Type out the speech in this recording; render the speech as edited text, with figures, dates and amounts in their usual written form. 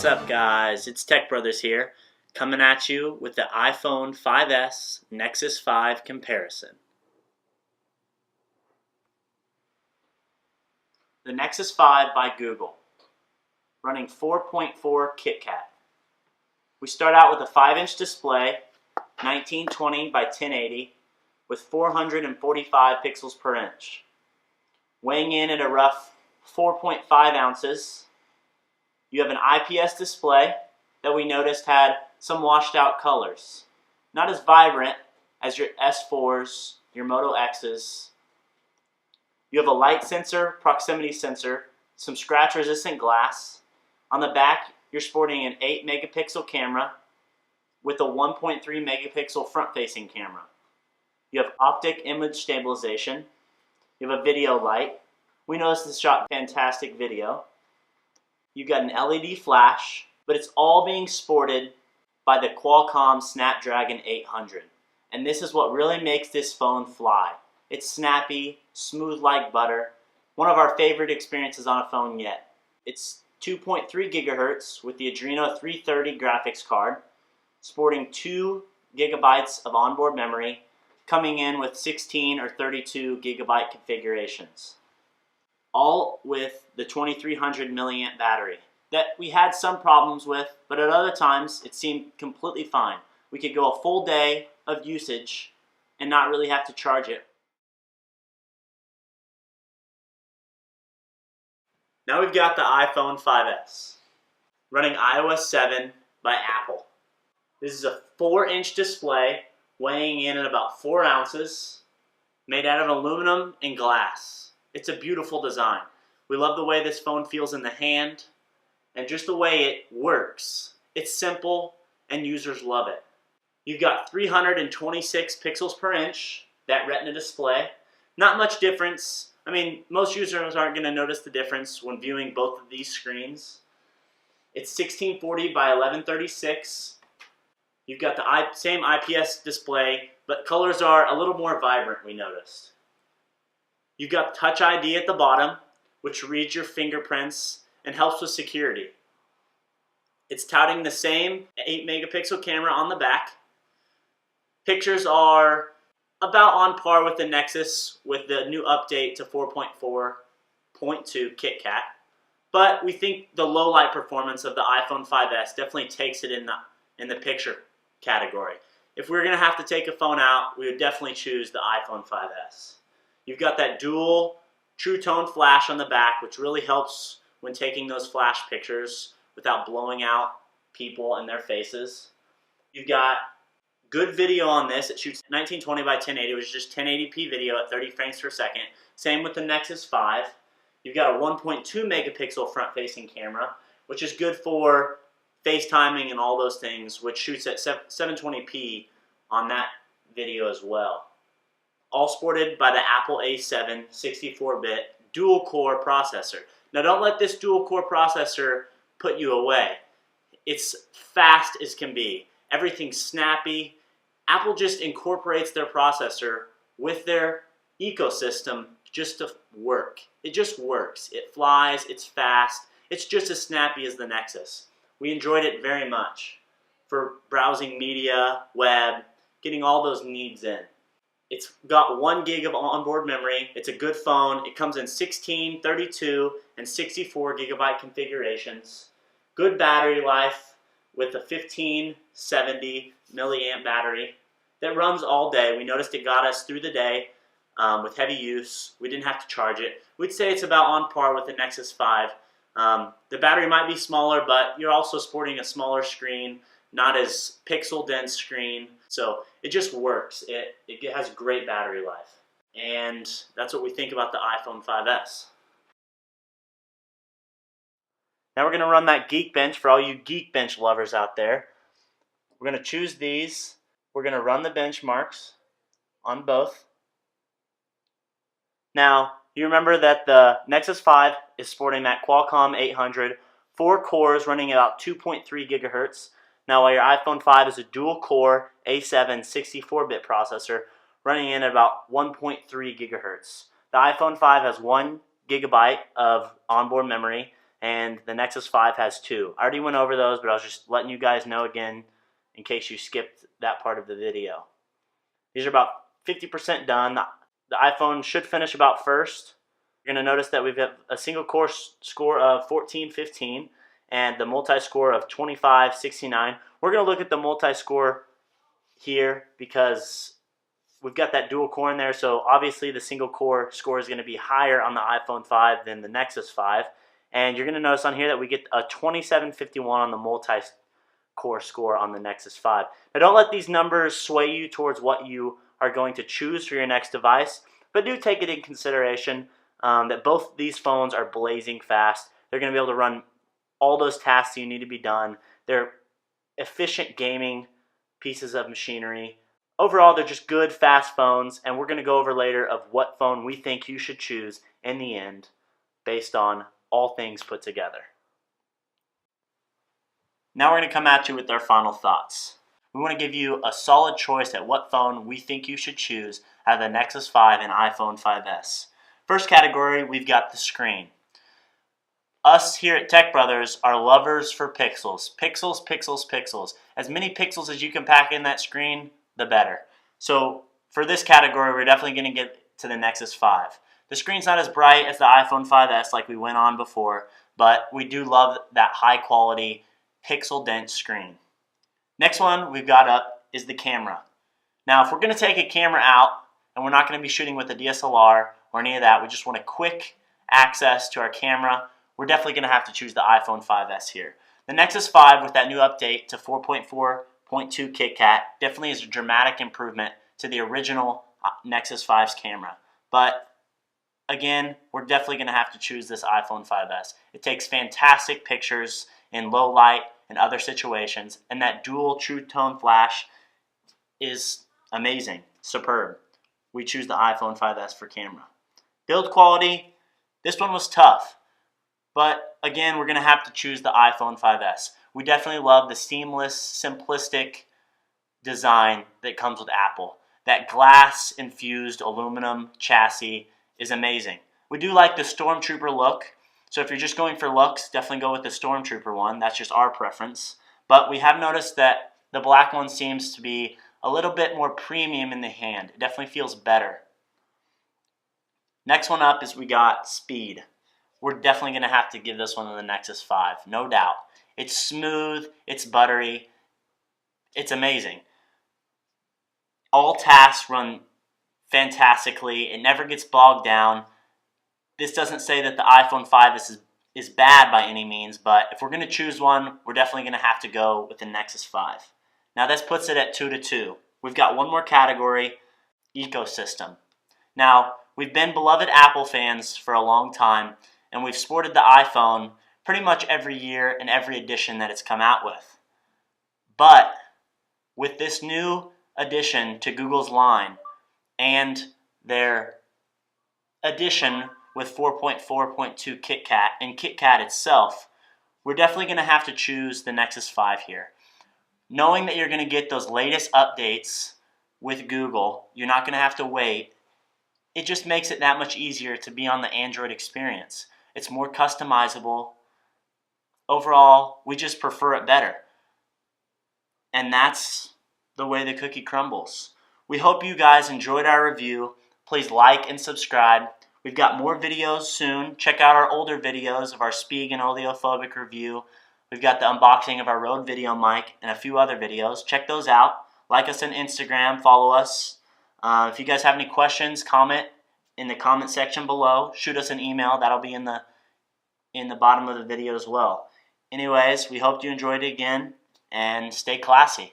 What's up guys, it's Tech Brothers here, coming at you with the iPhone 5S Nexus 5 comparison. The Nexus 5 by Google, running 4.4 KitKat. We start out with a 5-inch display, 1920 by 1080, with 445 pixels per inch. Weighing in at a rough 4.5 ounces. You have an IPS display that we noticed had some washed out colors. Not as vibrant as your S4s, your Moto X's. You have a light sensor, proximity sensor, some scratch resistant glass. On the back, you're sporting an 8 megapixel camera with a 1.3 megapixel front facing camera. You have optic image stabilization. You have a video light. We noticed this shot fantastic video. You've got an LED flash, but it's all being sported by the Qualcomm Snapdragon 800. And this is what really makes this phone fly. It's snappy, smooth like butter. One of our favorite experiences on a phone yet. It's 2.3 gigahertz with the Adreno 330 graphics card, sporting 2 gigabytes of onboard memory, coming in with 16 or 32 gigabyte configurations. All with the 2300 milliamp battery that we had some problems with, but at other times it seemed completely fine. We could go a full day of usage and not really have to charge it. Now we've got the iPhone 5S running iOS 7 by Apple. This is a 4-inch display weighing in at about 4 ounces, made out of aluminum and glass. It's a beautiful design. We love the way this phone feels in the hand and just the way it works. It's simple and users love it. You've got 326 pixels per inch, that Retina display. Not much difference. I mean, most users aren't going to notice the difference when viewing both of these screens. It's 1640 by 1136. You've got the same IPS display, but colors are a little more vibrant, we noticed. You've got Touch ID at the bottom, which reads your fingerprints and helps with security. It's touting the same 8 megapixel camera on the back. Pictures are about on par with the Nexus with the new update to 4.4.2 KitKat. But we think the low light performance of the iPhone 5S definitely takes it in the picture category. If we were going to have to take a phone out, we would definitely choose the iPhone 5S. You've got that dual True Tone flash on the back, which really helps when taking those flash pictures without blowing out people and their faces. You've got good video on this. It shoots 1920 by 1080, which is just 1080p video at 30 frames per second. Same with the Nexus 5. You've got a 1.2 megapixel front-facing camera, which is good for FaceTiming and all those things, which shoots at 720p on that video as well. All sported by the Apple A7 64-bit dual-core processor. Now don't let this dual-core processor put you away. It's fast as can be. Everything's snappy. Apple just incorporates their processor with their ecosystem just to work. It just works. It flies, it's fast. It's just as snappy as the Nexus. We enjoyed it very much for browsing media, web, getting all those needs in. It's got 1 gig of onboard memory. It's a good phone. It comes in 16, 32, and 64 gigabyte configurations. Good battery life with a 1570 milliamp battery that runs all day. We noticed it got us through the day with heavy use. We didn't have to charge it. We'd say it's about on par with the Nexus 5. The battery might be smaller, but you're also sporting a smaller screen, not as pixel dense screen. So it just works. It has great battery life. And that's what we think about the iPhone 5S. Now we're going to run that Geekbench for all you Geekbench lovers out there. We're going to choose these. We're going to run the benchmarks on both. Now, you remember that the Nexus 5 is sporting that Qualcomm 800, 4 cores running about 2.3 gigahertz. Now, while your iPhone 5 is a dual-core A7 64-bit processor running in at about 1.3 gigahertz. The iPhone 5 has 1 gigabyte of onboard memory and the Nexus 5 has 2. I already went over those, but I was just letting you guys know again in case you skipped that part of the video. These are about 50% done. The iPhone should finish about first. You're going to notice that we've got a single core score of 1415 and the multi-score of 2569. We're going to look at the multi-score here because we've got that dual core in there, so obviously the single core score is going to be higher on the iPhone 5 than the Nexus 5. And you're going to notice on here that we get a 2751 on the multi-core score on the Nexus 5. Now don't let these numbers sway you towards what you are going to choose for your next device, but do take it in consideration that both these phones are blazing fast. They're going to be able to run all those tasks you need to be done. They're efficient gaming pieces of machinery. Overall, they're just good, fast phones, and we're going to go over later of what phone we think you should choose in the end based on all things put together. Now we're going to come at you with our final thoughts. We want to give you a solid choice at what phone we think you should choose out of the Nexus 5 and iPhone 5S. First category, we've got the screen. Us here at Tech Brothers are lovers for pixels. Pixels, pixels, pixels. As many pixels as you can pack in that screen, the better. So for this category, we're definitely going to get to the Nexus 5. The screen's not as bright as the iPhone 5S like we went on before, but we do love that high quality pixel dense screen. Next one we've got up is the camera. Now if we're going to take a camera out and we're not going to be shooting with a DSLR or any of that, we just want a quick access to our camera, we're definitely going to have to choose the iPhone 5S here. The Nexus 5 with that new update to 4.4.2 KitKat definitely is a dramatic improvement to the original Nexus 5's camera. But again, we're definitely going to have to choose this iPhone 5S. It takes fantastic pictures in low light and other situations, and that dual true tone flash is amazing, superb. We choose the iPhone 5S for camera. Build quality, this one was tough, but again, we're going to have to choose the iPhone 5S. We definitely love the seamless, simplistic design that comes with Apple. That glass-infused aluminum chassis is amazing. We do like the Stormtrooper look, so if you're just going for looks, definitely go with the Stormtrooper one. That's just our preference. But we have noticed that the black one seems to be a little bit more premium in the hand. It definitely feels better. Next one up is we got speed. We're definitely going to have to give this one to the Nexus 5, no doubt. It's smooth, it's buttery, it's amazing. All tasks run fantastically. It never gets bogged down. This doesn't say that the iPhone 5 is bad by any means, but if we're going to choose one, we're definitely going to have to go with the Nexus 5. Now this puts it at 2-2. We've got one more category, ecosystem. Now, we've been beloved Apple fans for a long time, and we've sported the iPhone pretty much every year in every edition that it's come out with. But with this new addition to Google's line and their addition with 4.4.2 KitKat and KitKat itself, we're definitely going to have to choose the Nexus 5 here. Knowing that you're going to get those latest updates with Google, you're not going to have to wait. It just makes it that much easier to be on the Android experience. It's more customizable. Overall, we just prefer it better. And that's the way the cookie crumbles. We hope you guys enjoyed our review. Please like and subscribe. We've got more videos soon. Check out our older videos of our Spieg and Oleophobic review. We've got the unboxing of our Rode video mic and a few other videos. Check those out. Like us on Instagram. Follow us. If you guys have any questions, comment in the comment section below. Shoot us an email. That'll be in the bottom of the video as well. Anyways, we hope you enjoyed it again, and stay classy.